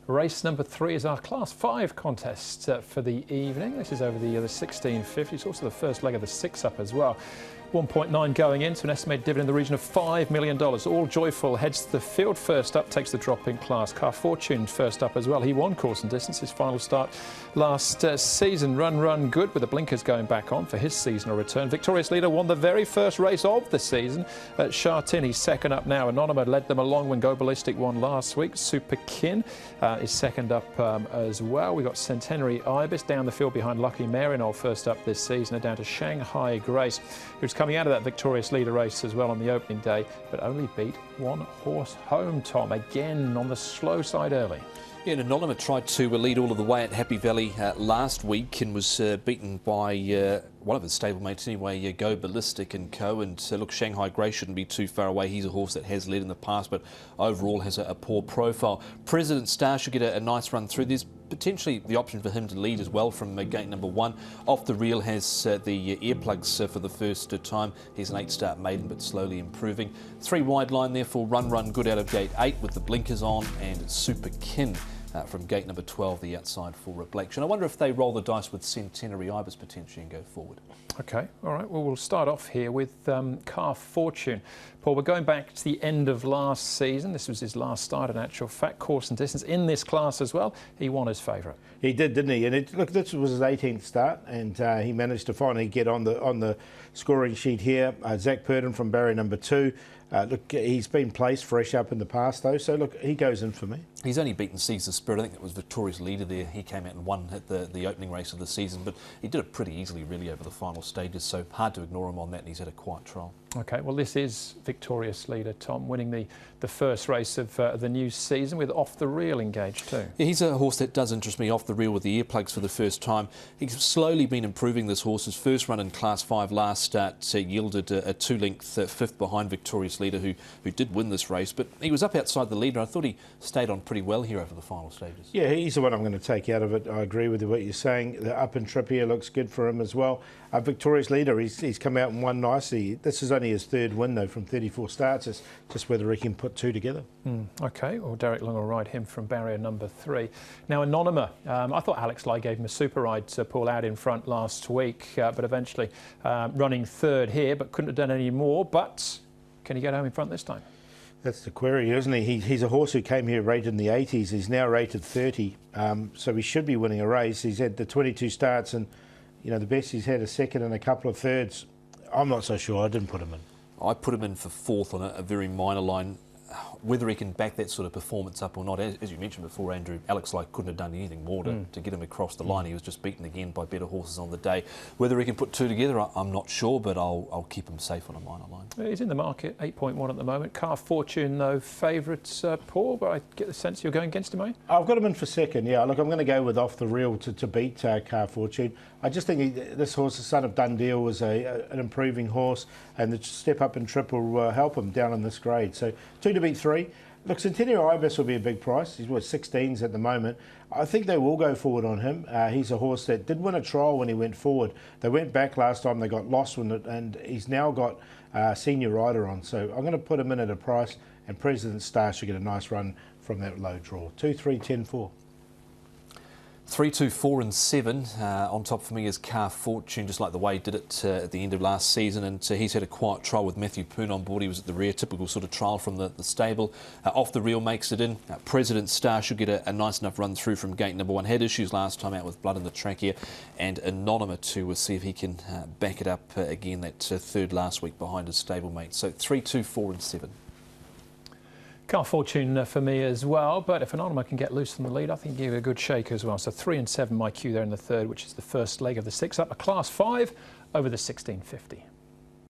Race number 3 is our Class 5 contest for the evening. This is over the 1650. It's also the first leg of the 6-up as well. 1.9 going into an estimated dividend in the region of $5 million. All Joyful heads to the field. First up takes the drop in class. Car Fortune first up as well. He won course and distance. His final start last season. Run good with the blinkers going back on for his seasonal return. Victorious Leader won the very first race of the season at Shartin. He's second up now. Anonymous led them along when Go Ballistic won last week. Super Kin is second up as well. We've got Centenary Ibis down the field behind Lucky Marino first up this season. They're down to Shanghai Grace, who's coming out of that Victorious Leader race as well on the opening day, but only beat one horse home, Tom, again on the slow side early. Yeah, and Anonymous tried to lead all of the way at Happy Valley last week and was beaten by one of his stablemates anyway, Go Ballistic and Co. And look, Shanghai Grace shouldn't be too far away. He's a horse that has led in the past, but overall has a poor profile. President Star should get a nice run through. There's potentially the option for him to lead as well from gate number 1. Off the Reel has the earplugs for the first time. He's an 8-start maiden, but slowly improving. 3 wide line there for Run Good out of gate 8 with the blinkers on, and Super Kin from gate number 12, the outside for reflection. I wonder if they roll the dice with Centenary Ibis potentially and go forward. Okay, all right. Well, we'll start off here with Car Fortune. Paul, we're going back to the end of last season. This was his last start in actual fact, course and distance in this class as well. He won his favourite. He did, didn't he? And look, this was his 18th start, and he managed to finally get on the scoring sheet here. Zach Purdon from barrier number 2. Look, he's been placed fresh up in the past though, so look, he goes in for me. He's only beaten Caesar Spirit. I think it was Victorious Leader there. He came out and won at the opening race of the season, but he did it pretty easily really over the final stages, so hard to ignore him on that, and he's had a quiet trial. Okay, well this is Victorious Leader, Tom, winning the first race of the new season with Off the Reel engaged too. Yeah, he's a horse that does interest me, Off the Reel with the earplugs for the first time. He's slowly been improving this horse. His first run in Class 5 last start yielded a 2-length 5th behind Victorious Leader, who did win this race, but he was up outside the leader. I thought he stayed on pretty well here over the final stages. Yeah, he's the one I'm going to take out of it. I agree with what you're saying. The up and trip here looks good for him as well. Victorious Leader, he's come out and won nicely. This is only his 3rd win though from 34 starts. It's just whether he can put 2 together. Okay, well Derek Long will ride him from barrier number 3. Now Anonymous, I thought Alex Lai gave him a super ride to pull out in front last week, but eventually running 3rd here, but couldn't have done any more. But can he get home in front this time? That's the query, isn't he? He's a horse who came here rated in the 80s. He's now rated 30, so he should be winning a race. He's had the 22 starts, and you know the best he's had a 2nd and a couple of 3rds. I'm not so sure. I didn't put him in. I put him in for 4th on a very minor line. Whether he can back that sort of performance up or not, as you mentioned before, Andrew, Alex Lai couldn't have done anything more to get him across the line. He was just beaten again by better horses on the day. Whether he can put 2 together, I'm not sure, but I'll keep him safe on a minor line. He's in the market, 8.1 at the moment. Car Fortune, though, favourites, Paul, but I get the sense you're going against him, eh? I've got him in for 2nd, yeah. Look, I'm going to go with Off the Reel to beat Car Fortune. I just think this horse, the son of Dundee, was an improving horse, and the step up and trip will help him down in this grade. So 2 to beat 3. Look, Centenary Ibis will be a big price. He's worth 16s at the moment. I think they will go forward on him. He's a horse that did win a trial when he went forward. They went back last time, they got lost with it, and he's now got senior rider on. So I'm going to put him in at a price, and President Star should get a nice run from that low draw. 2, 3, 10, 4. 3, 2, 4 and 7. On top for me is Car Fortune, just like the way he did it at the end of last season, and he's had a quiet trial with Matthew Poon on board. He was at the rear, typical sort of trial from the stable. Off the Reel makes it in. President Star should get a nice enough run through from gate number 1. Had issues last time out with blood in the trachea, and Anonymous to see if he can back it up again, that 3rd last week behind his stablemate. So 3, 2, 4 and 7. Car Fortune for me as well, but if Anonymous can get loose from the lead, I think he'll give it a good shake as well. So 3 and 7 my cue there in the 3rd, which is the first leg of the 6-up, a Class 5 over the 1650.